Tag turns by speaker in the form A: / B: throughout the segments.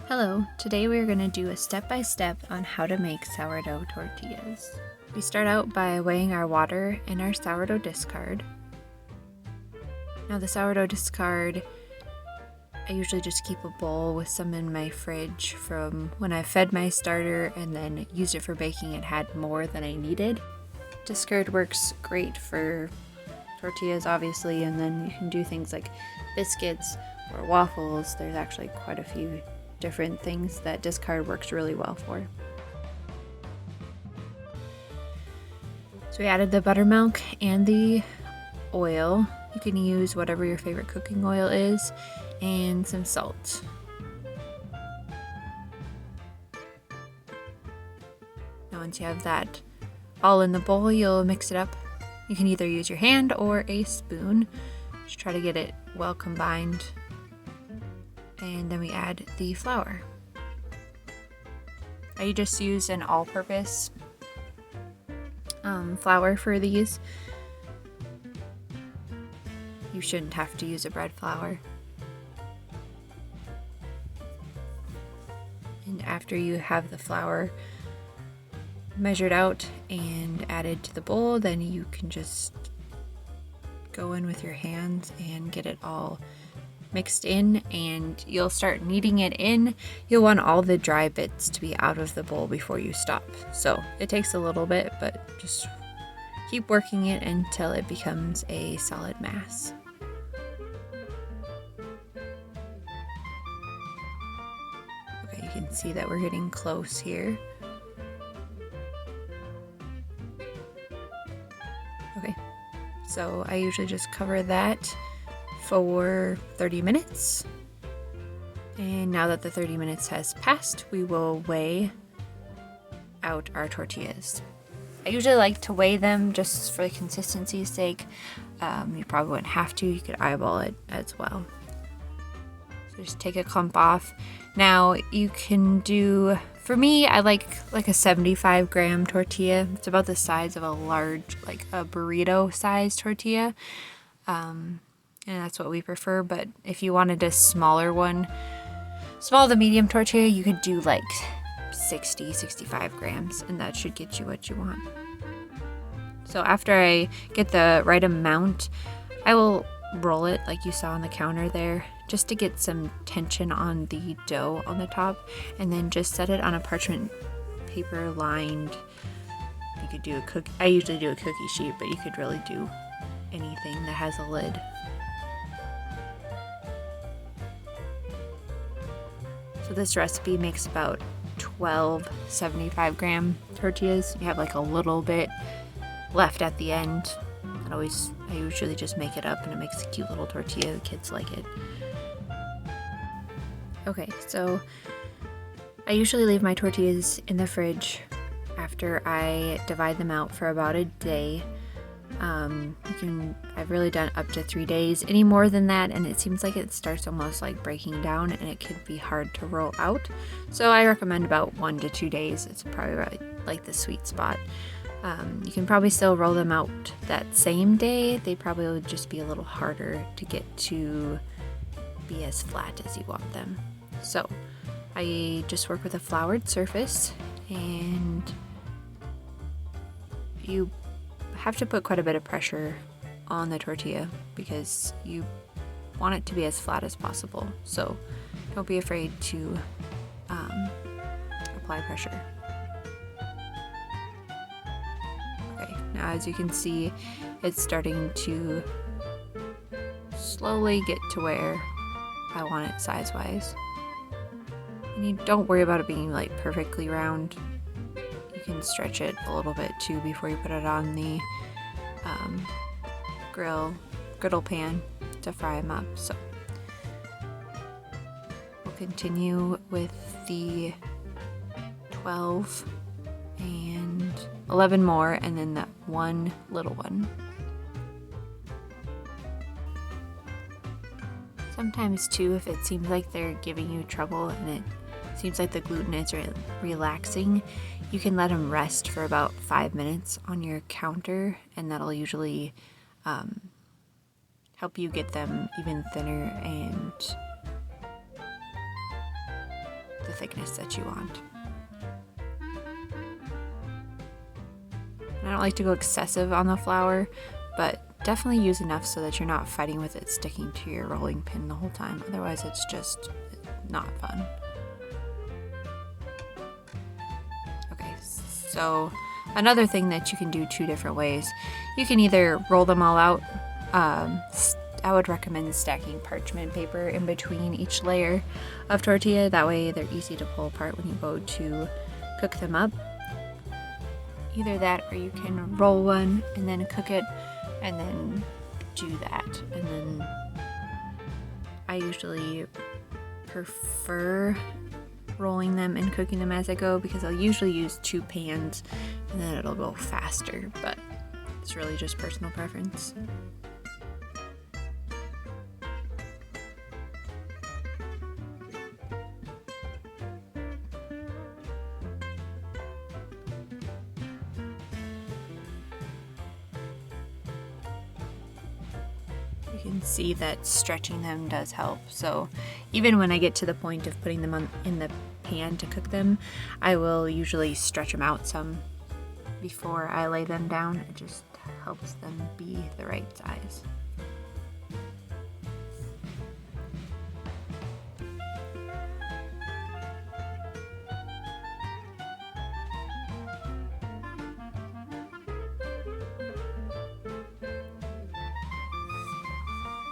A: Hello, today we are going to do a step-by-step on how to make sourdough tortillas. We start out by weighing our water in our sourdough discard. Now the sourdough discard, I usually just keep a bowl with some in my fridge from when I fed my starter and then used it for baking. It had more than I needed. Discard works great for tortillas obviously, and then you can do things like biscuits or waffles. There's actually quite a few different things that discard works really well for. So we added the buttermilk and the oil. You can use whatever your favorite cooking oil is, and some salt. Now once you have that all in the bowl, you'll mix it up. You can either use your hand or a spoon. Just try to get it well combined. And then we add the flour. I just use an all-purpose flour for these. You shouldn't have to use a bread flour. And after you have the flour measured out and added to the bowl, then you can just go in with your hands and get it all mixed in, and you'll start kneading it in. You'll want all the dry bits to be out of the bowl before you stop. So it takes a little bit, but just keep working it until it becomes a solid mass. Okay, you can see that we're getting close here. Okay, so I usually just cover that for 30 minutes. And now that the 30 minutes has passed, we will weigh out our tortillas. I usually like to weigh them just for the consistency's sake. You probably wouldn't have to, you could eyeball it as well. So just take a clump off. Now you can do, for me, I like a 75-gram tortilla. It's about the size of a large, like a burrito size tortilla. And that's what we prefer, but if you wanted a smaller one, small to medium tortilla, you could do like 65 grams, and that should get you what you want. So after I get the right amount, I will roll it like you saw on the counter there, just to get some tension on the dough on the top, and then just set it on a parchment paper lined. You could do I usually do a cookie sheet, but you could really do anything that has a lid. So this recipe makes about 12 75-gram tortillas. You have like a little bit left at the end. I usually just make it up, and it makes a cute little tortilla. The kids like it. Okay, so I usually leave my tortillas in the fridge after I divide them out for about a day. I've really done up to 3 days. Any more than that, and it seems like it starts almost like breaking down, and it could be hard to roll out. So I recommend about 1 to 2 days. It's probably like the sweet spot. You can probably still roll them out that same day. They probably would just be a little harder to get to be as flat as you want them. So I just work with a floured surface, and you have to put quite a bit of pressure on the tortilla because you want it to be as flat as possible. So don't be afraid to apply pressure. Okay, now as you can see, it's starting to slowly get to where I want it size-wise. And you don't worry about it being like perfectly round. You can stretch it a little bit too before you put it on the griddle pan to fry them up. So we'll continue with the 12 and 11 more, and then that one little one. Sometimes too, if it seems like they're giving you trouble and it seems like the gluten is relaxing, you can let them rest for about 5 minutes on your counter, and that'll usually help you get them even thinner and the thickness that you want. I don't like to go excessive on the flour, but definitely use enough so that you're not fighting with it sticking to your rolling pin the whole time. Otherwise, it's just not fun. Okay, so another thing that you can do 2 different ways. You can either roll them all out. I would recommend stacking parchment paper in between each layer of tortilla. That way they're easy to pull apart when you go to cook them up. Either that, or you can roll one and then cook it and then do that. And then I usually prefer rolling them and cooking them as I go because I'll usually use 2 pans and then it'll go faster, but it's really just personal preference. You can see that stretching them does help. So even when I get to the point of putting them in the pan to cook them, I will usually stretch them out some before I lay them down. It just helps them be the right size.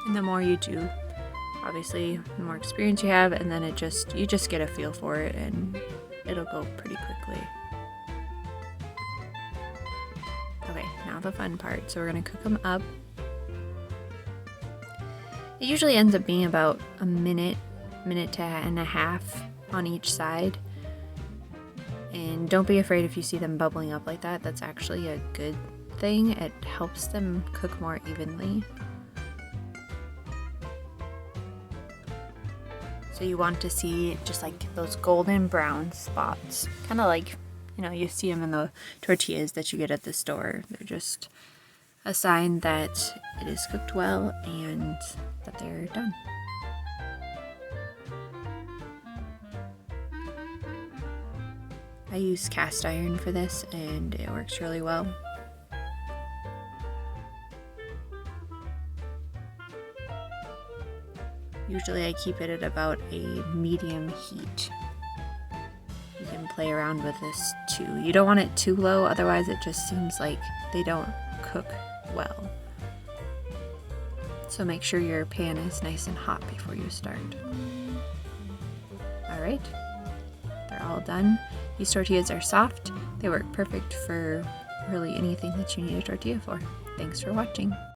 A: And the more you do, obviously, the more experience you have, and then you just get a feel for it, and it'll go pretty quickly. Okay, now the fun part. So we're gonna cook them up. It usually ends up being about a minute and a half on each side. And don't be afraid if you see them bubbling up like that. That's actually a good thing. It helps them cook more evenly. So you want to see just like those golden brown spots, kind of like, you see them in the tortillas that you get at the store. They're just a sign that it is cooked well and that they're done. I use cast iron for this and it works really well. Usually I keep it at about a medium heat. You can play around with this too. You don't want it too low, otherwise it just seems like they don't cook well. So make sure your pan is nice and hot before you start. Alright, they're all done. These tortillas are soft. They work perfect for really anything that you need a tortilla for. Thanks for watching.